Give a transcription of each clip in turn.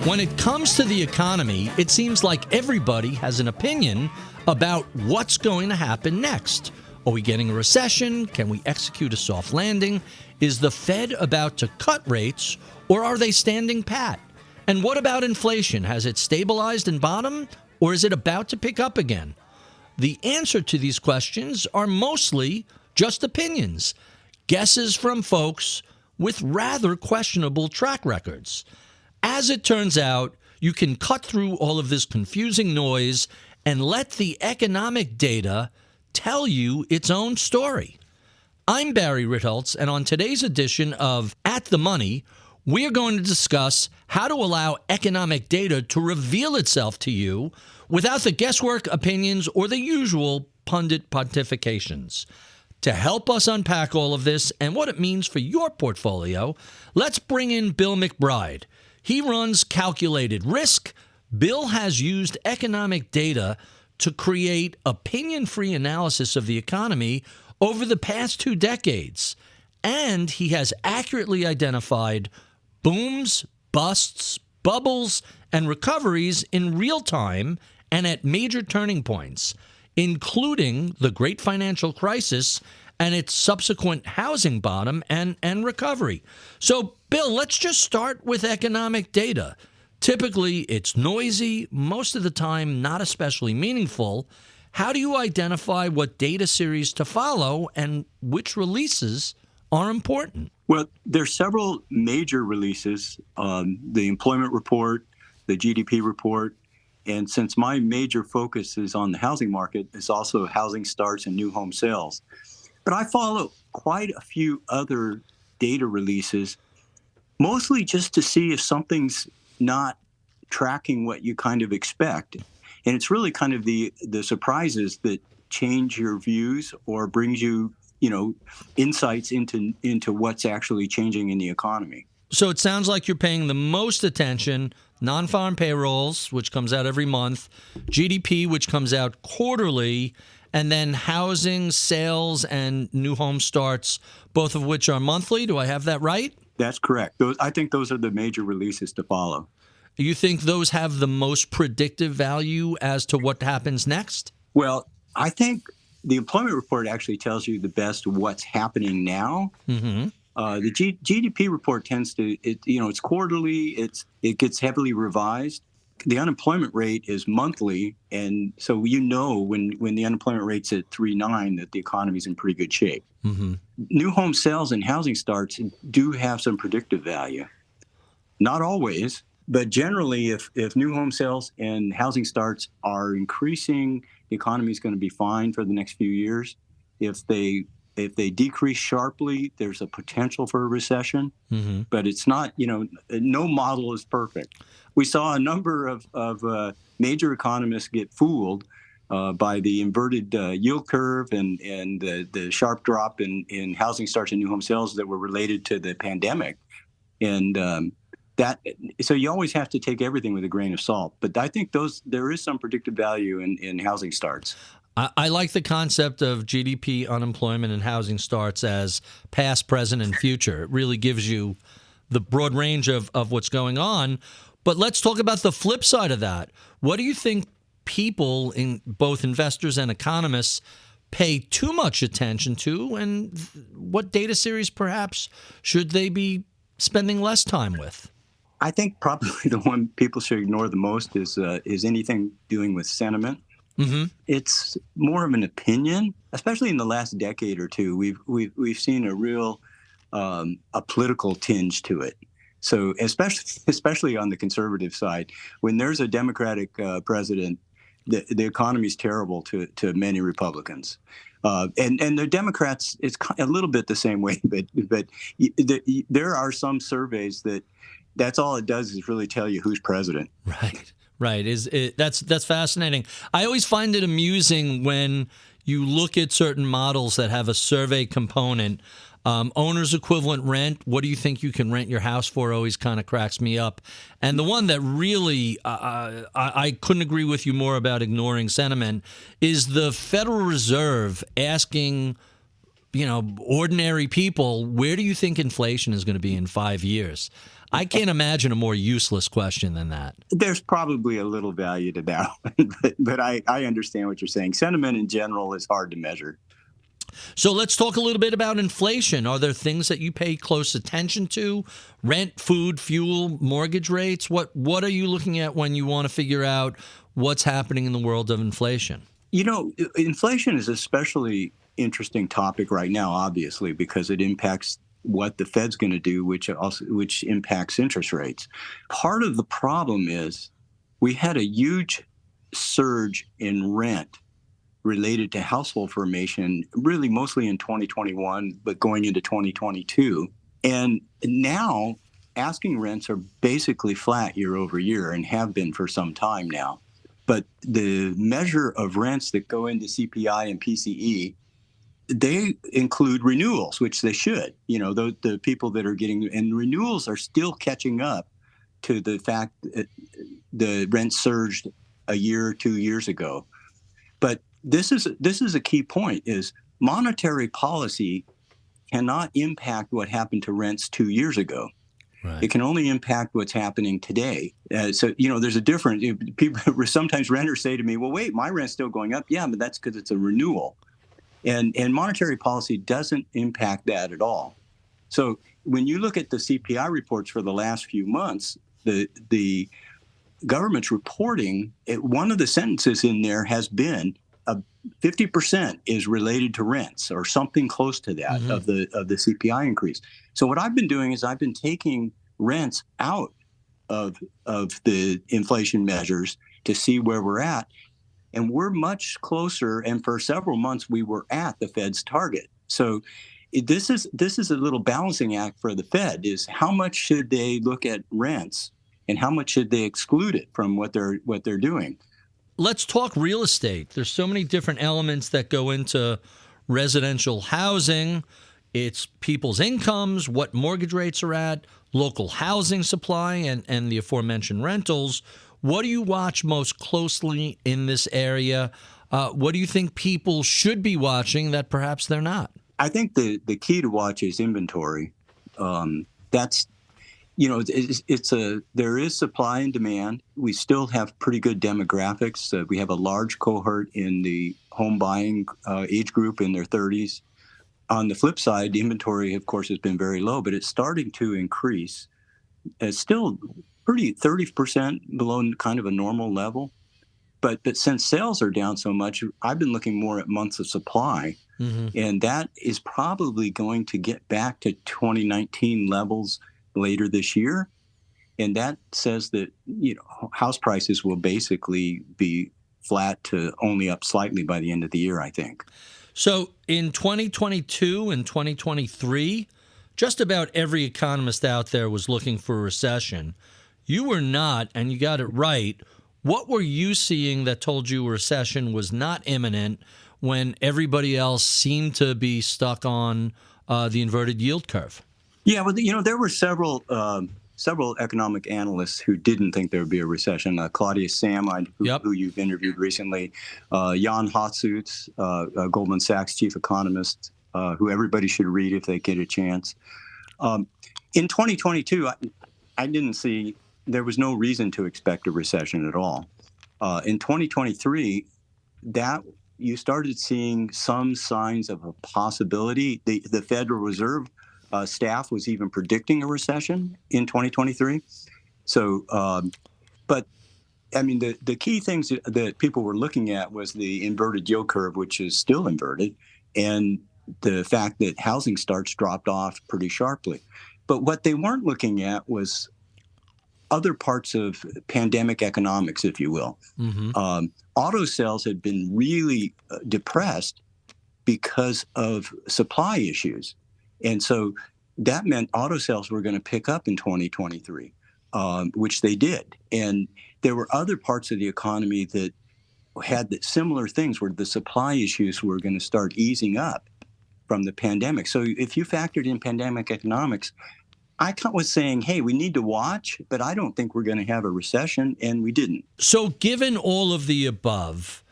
When it comes to the economy, it seems like everybody has an opinion about what's going to happen next. Are we getting a recession? Can we execute a soft landing? Is the Fed about to cut rates, or are they standing pat? And what about inflation? Has it stabilized and bottomed, or is it about to pick up again? The answer to these questions are mostly just opinions, guesses from folks with rather questionable track records. As it turns out, you can cut through all of this confusing noise and let the economic data tell you its own story. I'm Barry Ritholtz, and on today's edition of At the Money, we're going to discuss how to allow economic data to reveal itself to you without the guesswork, opinions, or the usual pundit pontifications. To help us unpack all of this and what it means for your portfolio, let's bring in Bill McBride. He runs Calculated Risk. Bill has used economic data to create opinion-free analysis of the economy over the past 2 decades. And he has accurately identified booms, busts, bubbles, and recoveries in real time and at major turning points, including the Great Financial Crisis and its subsequent housing bottom and recovery. So, Bill, let's just start with economic data. Typically, it's noisy, most of the time not especially meaningful. How do you identify what data series to follow and which releases are important? Well, there's several major releases, the employment report, the GDP report, and since my major focus is on the housing market, it's also housing starts and new home sales. But I follow quite a few other data releases, mostly just to see if something's not tracking what you kind of expect. And it's really kind of the surprises that change your views or brings you, insights into what's actually changing in the economy. So it sounds like you're paying the most attention, non-farm payrolls, which comes out every month, GDP, which comes out quarterly, and then housing, sales, and new home starts, both of which are monthly. Do I have that right? That's correct. I think those are the major releases to follow. You think those have the most predictive value as to what happens next? Well, I think the employment report actually tells you the best what's happening now. Mm-hmm. The GDP report tends to, it's quarterly, it gets heavily revised. The unemployment rate is monthly, and so when the unemployment rate's at 3.9 that the economy's in pretty good shape. Mm-hmm. New home sales and housing starts do have some predictive value. Not always, but generally, if new home sales and housing starts are increasing, the economy's going to be fine for the next few years. If they decrease sharply, there's a potential for a recession, mm-hmm. but it's not, no model is perfect. We saw a number of major economists get fooled by the inverted yield curve and the sharp drop in housing starts and new home sales that were related to the pandemic. And so you always have to take everything with a grain of salt. But I think there is some predictive value in housing starts. I like the concept of GDP, unemployment, and housing starts as past, present, and future. It really gives you the broad range of what's going on. But let's talk about the flip side of that. What do you think people, both investors and economists, pay too much attention to, and what data series perhaps should they be spending less time with? I think probably the one people should ignore the most is anything doing with sentiment. Mm-hmm. It's more of an opinion, especially in the last decade or two. We've seen a real a political tinge to it. So especially on the conservative side, when there's a Democratic president, the economy is terrible to many Republicans. And the Democrats, it's a little bit the same way, but there are some surveys that's all it does is really tell you who's president. Right. That's fascinating. I always find it amusing when you look at certain models that have a survey component. Owner's equivalent rent, what do you think you can rent your house for, always kind of cracks me up. And the one that really I couldn't agree with you more about ignoring sentiment is the Federal Reserve asking ordinary people, where do you think inflation is going to be in 5 years? I can't imagine a more useless question than that. There's probably a little value to that, but I understand what you're saying. Sentiment in general is hard to measure. So let's talk a little bit about inflation. Are there things that you pay close attention to? Rent, food, fuel, mortgage rates? What are you looking at when you want to figure out what's happening in the world of inflation? Inflation is especially interesting topic right now, obviously, because it impacts what the Fed's going to do, which impacts interest rates. Part of the problem is we had a huge surge in rent related to household formation, really mostly in 2021, but going into 2022. And now asking rents are basically flat year over year and have been for some time now. But the measure of rents that go into CPI and PCE, they include renewals, which they should. The people that are getting, and renewals are still catching up to the fact that the rent surged a year or 2 years ago. But this is a key point: is monetary policy cannot impact what happened to rents 2 years ago. Right. It can only impact what's happening today. So there's a difference. People sometimes renters say to me, "Well, wait, my rent's still going up." Yeah, but that's because it's a renewal, and monetary policy doesn't impact that at all. So when you look at the CPI reports for the last few months, the government's reporting, one of the sentences in there has been 50% is related to rents or something close to that of the CPI increase. So what I've been doing is I've been taking rents out of the inflation measures to see where we're at, and we're much closer. And for several months we were at the Fed's target. So this is a little balancing act for the Fed: is how much should they look at rents and how much should they exclude it from what they're doing. Let's talk real estate. There's so many different elements that go into residential housing. It's people's incomes, what mortgage rates are at, local housing supply, and the aforementioned rentals. What do you watch most closely in this area? What do you think people should be watching that perhaps they're not? I think the key to watch is inventory. There is supply and demand. We still have pretty good demographics. We have a large cohort in the home buying age group in their 30s. On the flip side, the inventory, of course, has been very low, but it's starting to increase. It's still pretty 30% below kind of a normal level. But since sales are down so much, I've been looking more at months of supply. And that is probably going to get back to 2019 levels later this year, and that says that house prices will basically be flat to only up slightly by the end of the year, I think. So in 2022 and 2023, just about every economist out there was looking for a recession. You were not, and you got it right. What were you seeing that told you a recession was not imminent when everybody else seemed to be stuck on the inverted yield curve? Yeah, well, there were several economic analysts who didn't think there would be a recession. Claudia Sam, who you've interviewed recently, Jan Hotzutz, Goldman Sachs chief economist, who everybody should read if they get a chance. In 2022, I didn't see, there was no reason to expect a recession at all. In 2023, that you started seeing some signs of a possibility. The Federal Reserve staff was even predicting a recession in 2023. So, but I mean, the key things that people were looking at was the inverted yield curve, which is still inverted, and the fact that housing starts dropped off pretty sharply. But what they weren't looking at was other parts of pandemic economics, if you will. Auto sales had been really depressed because of supply issues. And so that meant auto sales were going to pick up in 2023, which they did. And there were other parts of the economy that had similar things where the supply issues were going to start easing up from the pandemic. So if you factored in pandemic economics, I was saying, hey, we need to watch, but I don't think we're going to have a recession, and we didn't. So given all of the above,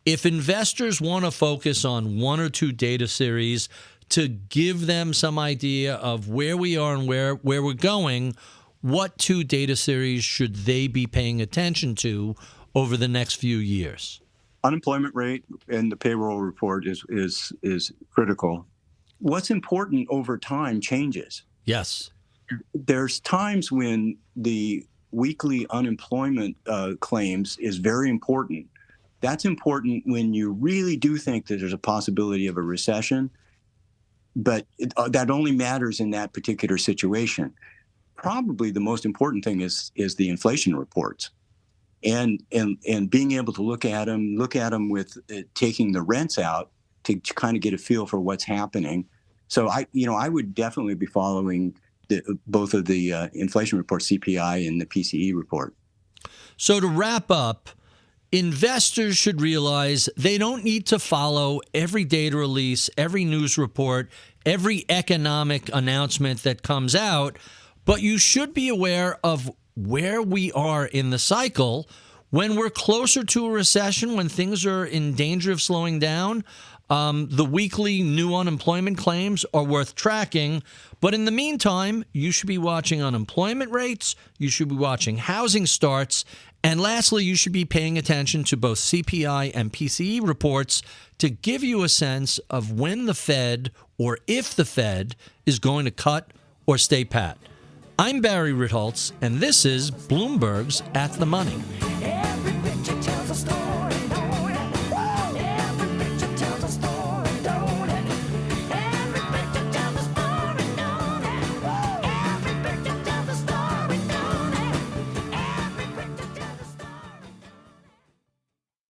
if investors want to focus on one or two data series to give them some idea of where we are and where we're going, what two data series should they be paying attention to over the next few years? Unemployment rate and the payroll report is critical. What's important over time changes. Yes. There's times when the weekly unemployment claims is very important. That's important when you really do think that there's a possibility of a recession, but that only matters in that particular situation. Probably the most important thing is the inflation reports. And being able to look at them with taking the rents out to kind of get a feel for what's happening. So I would definitely be following both of the inflation reports, CPI and the PCE report. So to wrap up, investors should realize they don't need to follow every data release, every news report, every economic announcement that comes out, but you should be aware of where we are in the cycle. When we're closer to a recession, when things are in danger of slowing down, the weekly new unemployment claims are worth tracking. But in the meantime, you should be watching unemployment rates, you should be watching housing starts, and lastly, you should be paying attention to both CPI and PCE reports to give you a sense of when the Fed, or if the Fed, is going to cut or stay pat. I'm Barry Ritholtz, and this is Bloomberg's At the Money.